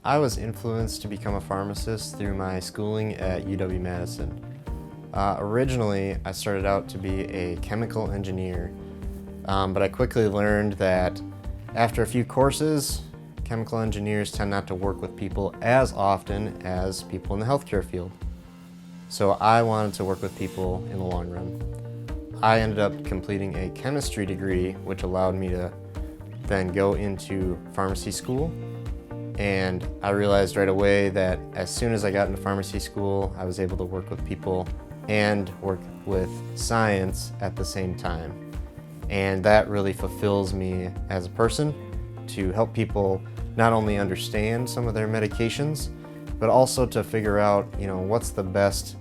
I was influenced to become a pharmacist through my schooling at UW-Madison. Originally, I started out to be a chemical engineer, but I quickly learned that after a few courses, chemical engineers tend not to work with people as often as people in the healthcare field. So I wanted to work with people in the long run. I ended up completing a chemistry degree, which allowed me to then go into pharmacy school. And I realized right away that as soon as I got into pharmacy school, I was able to work with people and work with science at the same time. And that really fulfills me as a person to help people not only understand some of their medications, but also to figure out, what's the best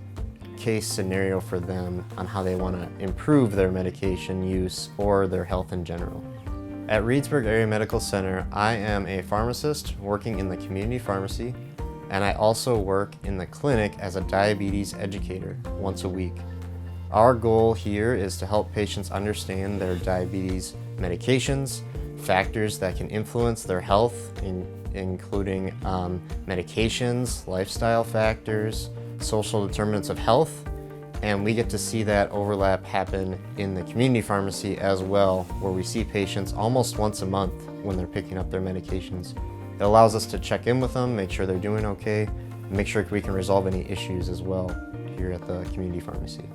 case scenario for them on how they want to improve their medication use or their health in general. At Reedsburg Area Medical Center, I am a pharmacist working in the community pharmacy, and I also work in the clinic as a diabetes educator once a week. Our goal here is to help patients understand their diabetes medications, factors that can influence their health, including medications, lifestyle factors, social determinants of health, and we get to see that overlap happen in the community pharmacy as well, where we see patients almost once a month when they're picking up their medications. It allows us to check in with them, make sure they're doing okay, and make sure we can resolve any issues as well here at the community pharmacy.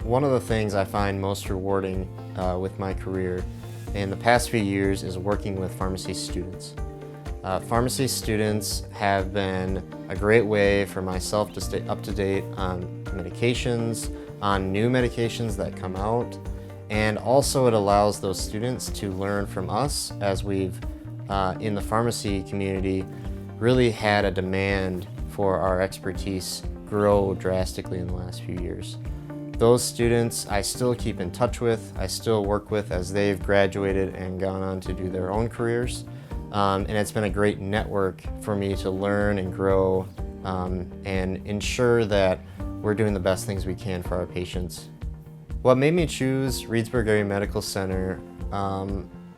One of the things I find most rewarding with my career in the past few years is working with pharmacy students. Pharmacy students have been a great way for myself to stay up to date on medications, on new medications that come out, and also it allows those students to learn from us as we've, in the pharmacy community, really had a demand for our expertise grow drastically in the last few years. Those students I still keep in touch with, I still work with as they've graduated and gone on to do their own careers. And it's been a great network for me to learn and grow and ensure that we're doing the best things we can for our patients. What made me choose Reedsburg Area Medical Center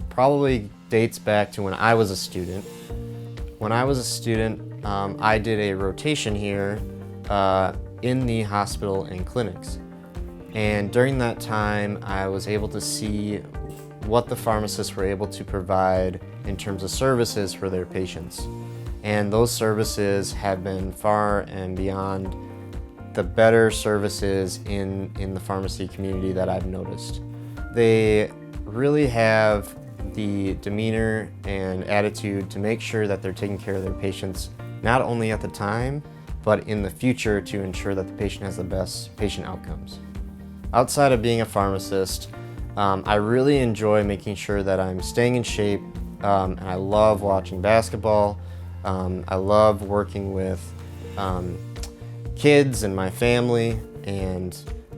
probably dates back to when I was a student. When I was a student, I did a rotation here in the hospital and clinics. And during that time, I was able to see what the pharmacists were able to provide in terms of services for their patients. And those services have been far and beyond the better services in the pharmacy community that I've noticed. They really have the demeanor and attitude to make sure that they're taking care of their patients, not only at the time, but in the future to ensure that the patient has the best patient outcomes. Outside of being a pharmacist, I really enjoy making sure that I'm staying in shape, and I love watching basketball. I love working with kids and my family, and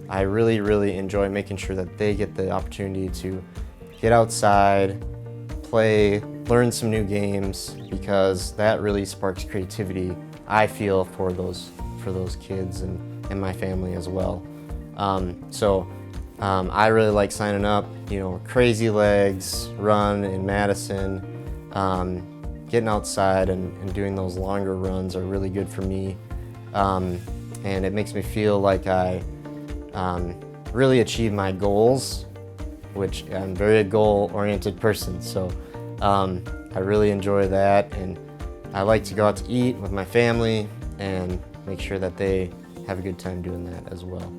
I really enjoy making sure that they get the opportunity to get outside, play, learn some new games, because that really sparks creativity, I feel, for those kids and my family as well. I really like signing up, Crazy Legs, Run in Madison. Getting outside and doing those longer runs are really good for me. And it makes me feel like I really achieve my goals, which I'm very a goal-oriented person. So I really enjoy that, and I like to go out to eat with my family and make sure that they have a good time doing that as well.